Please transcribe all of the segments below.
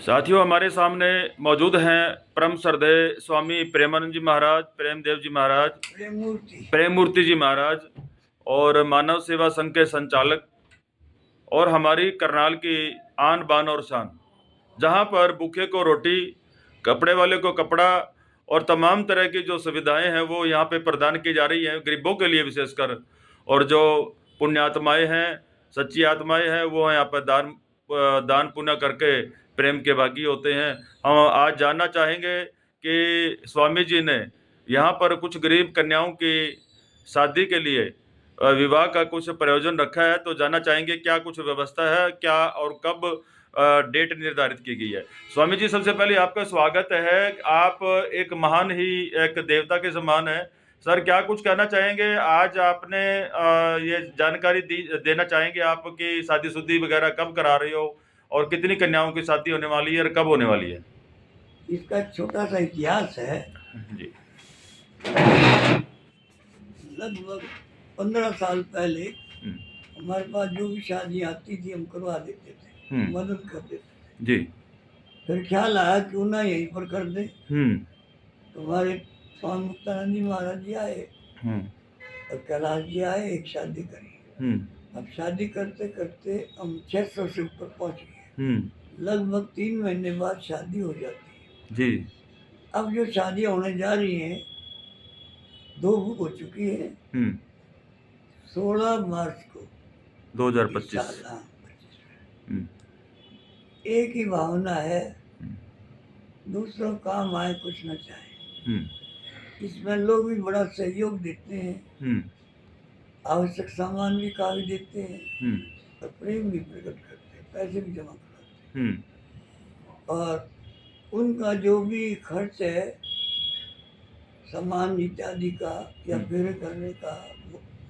साथियों, हमारे सामने मौजूद हैं परम श्रद्धेय स्वामी प्रेमानंद जी महाराज, प्रेमदेव जी महाराज, प्रेम मूर्ति जी महाराज और मानव सेवा संघ के संचालक और हमारी करनाल की आन बान और शान, जहां पर भूखे को रोटी, कपड़े वाले को कपड़ा और तमाम तरह की जो सुविधाएं हैं वो यहाँ पे प्रदान की जा रही हैं गरीबों के लिए विशेषकर। और जो पुण्यात्माएं हैं, सच्ची आत्माएं हैं, वो यहाँ पर दान पुण्य करके प्रेम के भागी होते हैं। हम आज जानना चाहेंगे कि स्वामी जी ने यहाँ पर कुछ गरीब कन्याओं की शादी के लिए विवाह का कुछ प्रयोजन रखा है, तो जानना चाहेंगे क्या कुछ व्यवस्था है, क्या और कब डेट निर्धारित की गई है। स्वामी जी, सबसे पहले आपका स्वागत है। आप एक महान ही एक देवता के समान है। सर, क्या कुछ कहना चाहेंगे? आज आपने ये जानकारी देना चाहेंगे आप कि शादी शुद्धि वगैरह कब करा रहे हो और कितनी कन्याओं की शादी होने वाली है और कब होने वाली है? इसका छोटा सा इतिहास है जी। लगभग 15 साल पहले हमारे पास जो भी शादी आती थी हम करवा देते थे, मदद कर देते थे जी। फिर ख्याल आया क्यों ना यहीं पर कर दे। तो हमारे स्वामी मुक्तानंद जी महाराज जी आए और कैलाश जी आए, एक शादी करी। अब शादी करते करते हम 600 से ऊपर पहुंच गए। लगभग 3 महीने बाद शादी हो जाती है जी। अब जो शादियां होने जा रही हैं 2 बुक हो चुकी है। 16 मार्च को 2025। एक ही भावना है, दूसरों काम आए कुछ न चाहे। इसमें लोग भी बड़ा सहयोग देते हैं, आवश्यक सामान भी काफी देते हैं और प्रेम भी प्रकट करते हैं, पैसे भी जमा कराते हैं। और उनका जो भी खर्च है सामान इत्यादि का या फेरे करने का,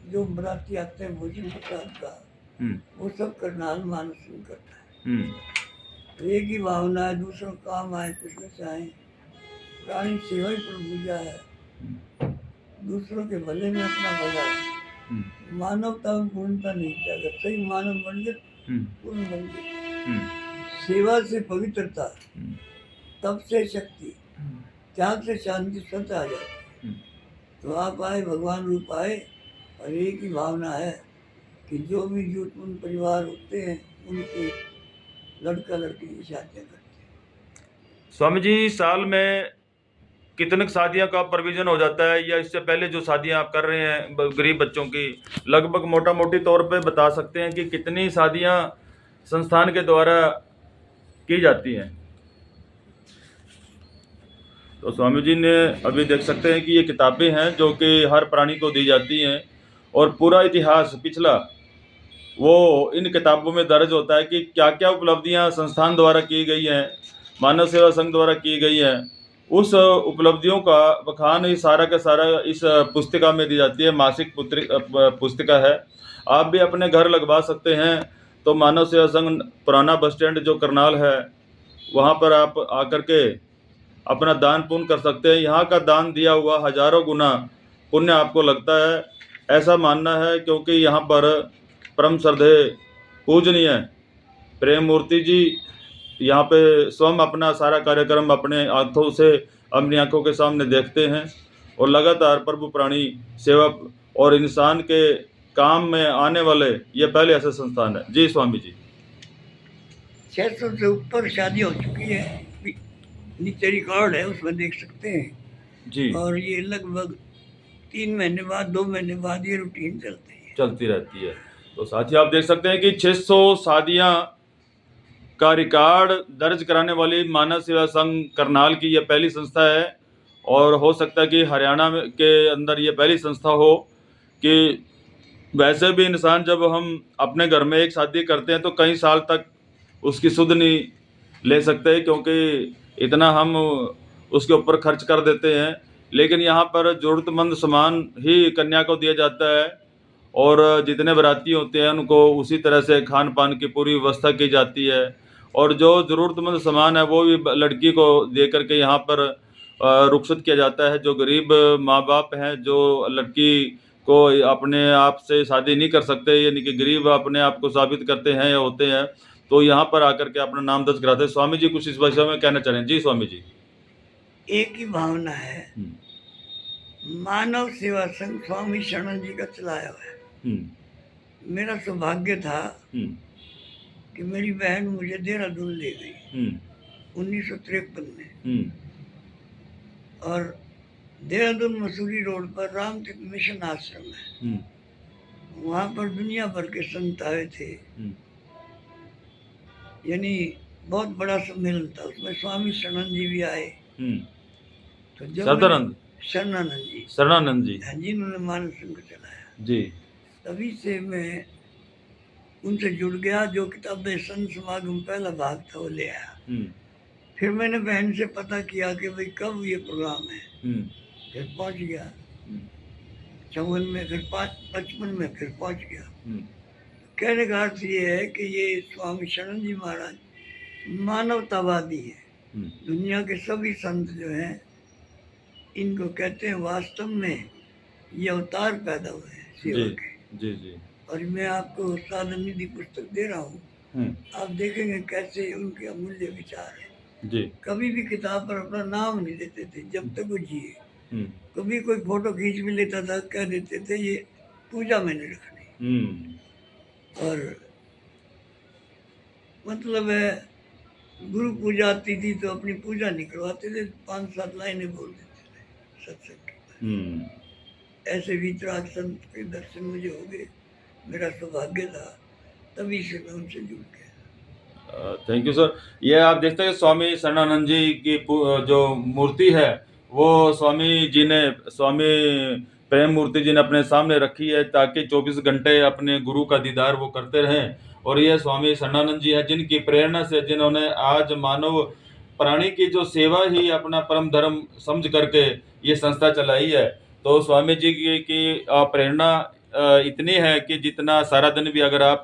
जो बराती आते हैं भोजन प्रसाद का, वो सब करनाल मानव सिंह करता है। तो एक ही भावना है, दूसरों काम आए कुछ न चाहे, प्राणी सेवा ही प्रभुजा है, दूसरों के भले में अपना भला है। मानवता में पूर्णता नहीं चाहिए, अगर सही मानव बन गए पूर्ण बन गए। सेवा से पवित्रता, तप से शक्ति, त्याग से शांति स्वतः आ जाती है। तो आप आए, भगवान रूप आए और एक ही भावना है कि जो भी जरूरतमंद परिवार होते हैं उनके लड़का लड़की की शादियाँ करते हैं। स्वामी जी, साल में कितने शादियों का प्रोविजन हो जाता है, या इससे पहले जो शादियां आप कर रहे हैं गरीब बच्चों की, लगभग मोटा मोटी तौर पे बता सकते हैं कि कितनी शादियां संस्थान के द्वारा की जाती हैं? तो स्वामी जी ने अभी देख सकते हैं कि ये किताबें हैं जो कि हर प्राणी को दी जाती हैं और पूरा इतिहास पिछला वो इन किताबों में दर्ज होता है कि क्या क्या उपलब्धियां संस्थान द्वारा की गई हैं, मानव सेवा संघ द्वारा की गई हैं। उस उपलब्धियों का बखान ही सारा का सारा इस पुस्तिका में दी जाती है। मासिक पुस्तिका है, आप भी अपने घर लगवा सकते हैं। तो मानव सेवा संघ पुराना बस स्टैंड जो करनाल है, वहाँ पर आप आकर के अपना दान पुण्य कर सकते हैं। यहाँ का दान दिया हुआ हजारों गुना पुण्य आपको लगता है, ऐसा मानना है, क्योंकि यहाँ पर परम श्रद्धेय पूजनीय प्रेम मूर्ति जी यहाँ पे स्वयं अपना सारा कार्यक्रम अपने आंखों से, अपनी आंखों के सामने देखते हैं और लगातार प्रभु प्राणी सेवा और इंसान के काम में आने वाले ये पहले ऐसे संस्थान है। जी स्वामी जी। 600 से ऊपर शादी हो चुकी है, नीचे रिकॉर्ड है, उसमें देख सकते हैं जी। और ये लगभग 3 महीने बाद 2 महीने बाद ये रूटीन चलती रहती है। तो साथियों, आप देख सकते हैं कि 600 शादियां का रिकॉर्ड दर्ज कराने वाली मानव सेवा संघ करनाल की यह पहली संस्था है और हो सकता है कि हरियाणा में के अंदर ये पहली संस्था हो। कि वैसे भी इंसान जब हम अपने घर में एक शादी करते हैं तो कई साल तक उसकी सुध नहीं ले सकते, क्योंकि इतना हम उसके ऊपर खर्च कर देते हैं। लेकिन यहाँ पर ज़रूरतमंद सामान ही कन्या को दिया जाता है और जितने बाराती होते हैं उनको उसी तरह से खान पान की पूरी व्यवस्था की जाती है और जो ज़रूरतमंद सामान है वो भी लड़की को दे करके यहाँ पर रुखसत किया जाता है। जो गरीब माँ बाप हैं, जो लड़की को अपने आप से शादी नहीं कर सकते, यानी कि गरीब अपने आप को साबित करते हैं या होते हैं, तो यहाँ पर आकर के अपना नाम दर्ज कराते हैं। स्वामी जी कुछ इस विषय में कहना चाह रहे हैं? जी स्वामी जी। एक ही भावना है, मानव सेवा संघ स्वामी शरण जी का चलाया हुआ है। मेरा सौभाग्य था कि मेरी बहन मुझे देहरादून ले गई 1953 में, और देहरादून मसूरी रोड पर रामतीर्थ मिशन आश्रम है, वहाँ पर दुनिया भर के संत आए थे। यानी बहुत बड़ा सम्मेलन था, उसमें स्वामी शरणानंद जी भी आए। तो जब शरणानंद जी, हाँ जी, उन्होंने मानव संघ चलाया जी। तभी से मैं उनसे जुड़ गया। जो किताब संत समागम पहला भाग था वो ले आया। फिर मैंने बहन से पता किया कि भाई कब ये प्रोग्राम है, फिर पहुंच गया। 54 में, फिर 55 में, फिर पहुंच गया। कहने का अर्थ ये है कि ये स्वामी शरण जी महाराज मानवतावादी है। दुनिया के सभी संत जो हैं इनको कहते हैं वास्तव में ये अवतार पैदा हुए हैं सेवा के। जी जी। और मैं आपको साधन निधि पुस्तक दे रहा हूँ, आप देखेंगे कैसे उनके अमूल्य विचार है जी। कभी भी किताब पर अपना नाम नहीं देते थे जब तक वो जिए। कभी कोई फोटो खींच भी लेता था, कह देते थे ये पूजा में नहीं रखनी। और मतलब है गुरु पूजा आती थी तो अपनी पूजा नहीं करवाते थे, 5-7 लाइनें बोल देते थे सत्संग की। ऐसे वितराग संत के दर्शन मुझे हो गए, मेरा सौभाग्य था, तभी से मैं उनसे जुड़ गया। Thank you sir. ये आप देखते हैं स्वामी शरणानंद जी की जो मूर्ति है वो स्वामी प्रेम मूर्ति जी ने अपने सामने रखी है ताकि 24 घंटे अपने गुरु का दीदार वो करते रहें। और ये स्वामी शरणानंद जी है जिनकी प्रेरणा से, जिन्होंने आज मानव प्राणी की जो सेवा ही अपना परम धर्म समझ करके ये संस्था चलाई है। तो स्वामी जी की प्रेरणा इतनी है कि जितना सारा दिन भी अगर आप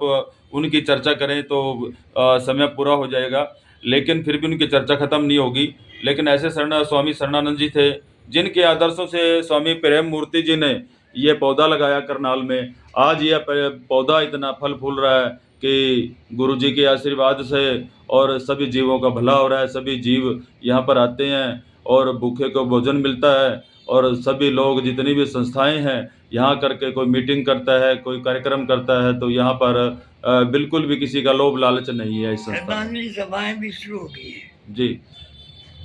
उनकी चर्चा करें तो समय पूरा हो जाएगा, लेकिन फिर भी उनकी चर्चा खत्म नहीं होगी। लेकिन ऐसे स्वामी शरणानंद जी थे जिनके आदर्शों से स्वामी प्रेम मूर्ति जी ने ये पौधा लगाया करनाल में। आज यह पौधा इतना फल फूल रहा है कि गुरु जी के आशीर्वाद से और सभी जीवों का भला हो रहा है। सभी जीव यहाँ पर आते हैं और भूखे को भोजन मिलता है, और सभी लोग जितनी भी संस्थाएं हैं यहाँ करके कोई मीटिंग करता है, कोई कार्यक्रम करता है, तो यहाँ पर बिल्कुल भी किसी का लोभ लालच नहीं है। इस संस्था में सभाएं भी शुरू हो गई है जी।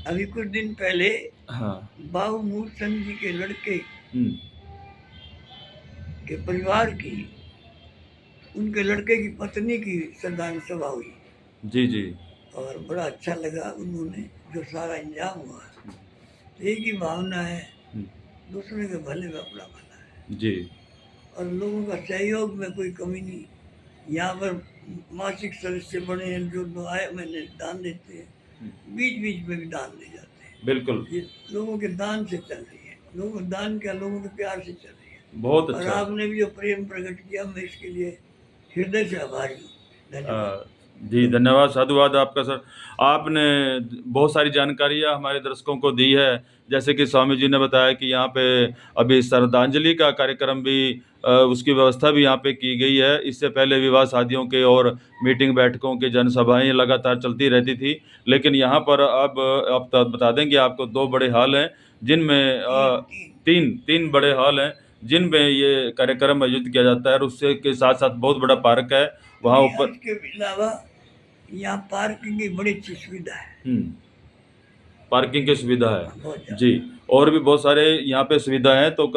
अभी कुछ दिन पहले बाबू मूल चंद जी के लड़के के परिवार की, उनके लड़के की पत्नी की श्रद्धांजलि सभा हुई जी जी, और बड़ा अच्छा लगा उन्होंने जो सारा इंतजाम हुआ। एक ही भावना है, दूसरे के भले में अपना भला है जी, और लोगों का सहयोग में कोई कमी नहीं। यहाँ पर मासिक सदस्य बने हैं जो आए महीने दान देते हैं, बीच बीच में भी दान दे जाते हैं। बिल्कुल, ये लोगों के दान से चल रही है, लोगों दान क्या, लोगों के प्यार से चल रही है। बहुत अच्छा। और आपने भी जो प्रेम प्रकट किया, मैं इसके लिए हृदय से आभारी हूँ। धन्यवाद जी, धन्यवाद, साधुवाद आपका सर। आपने बहुत सारी जानकारियाँ हमारे दर्शकों को दी है। जैसे कि स्वामी जी ने बताया कि यहाँ पे अभी श्रद्धांजलि का कार्यक्रम भी उसकी व्यवस्था भी यहाँ पे की गई है। इससे पहले विवाह शादियों के और मीटिंग बैठकों के जनसभाएं लगातार चलती रहती थी, लेकिन यहाँ पर अब आप बता दें कि आपको 2 बड़े हॉल हैं जिनमें तीन बड़े हॉल हैं जिनमें ये कार्यक्रम आयोजित किया जाता है। और उससे के साथ साथ बहुत बड़ा पार्क है वहाँ ऊपर। इसके अलावा यहाँ पार्किंग की बड़ी अच्छी सुविधा है। पार्किंग की सुविधा है जी, और भी बहुत सारे यहाँ पे सुविधा है। तो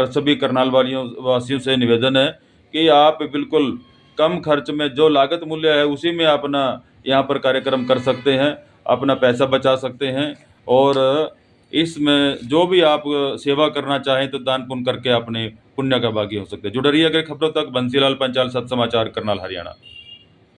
सभी करनाल वासियों से निवेदन है कि आप बिल्कुल कम खर्च में जो लागत मूल्य है उसी में अपना यहाँ पर कार्यक्रम कर सकते हैं, अपना पैसा बचा सकते हैं। और इसमें जो भी आप सेवा करना चाहें तो दान पुण्य करके अपने पुण्य का भागी हो सकते हैं। जुड़े रहिए अगर खबरों तक। बंसीलाल पंचाल, सत समाचार, करनाल, हरियाणा।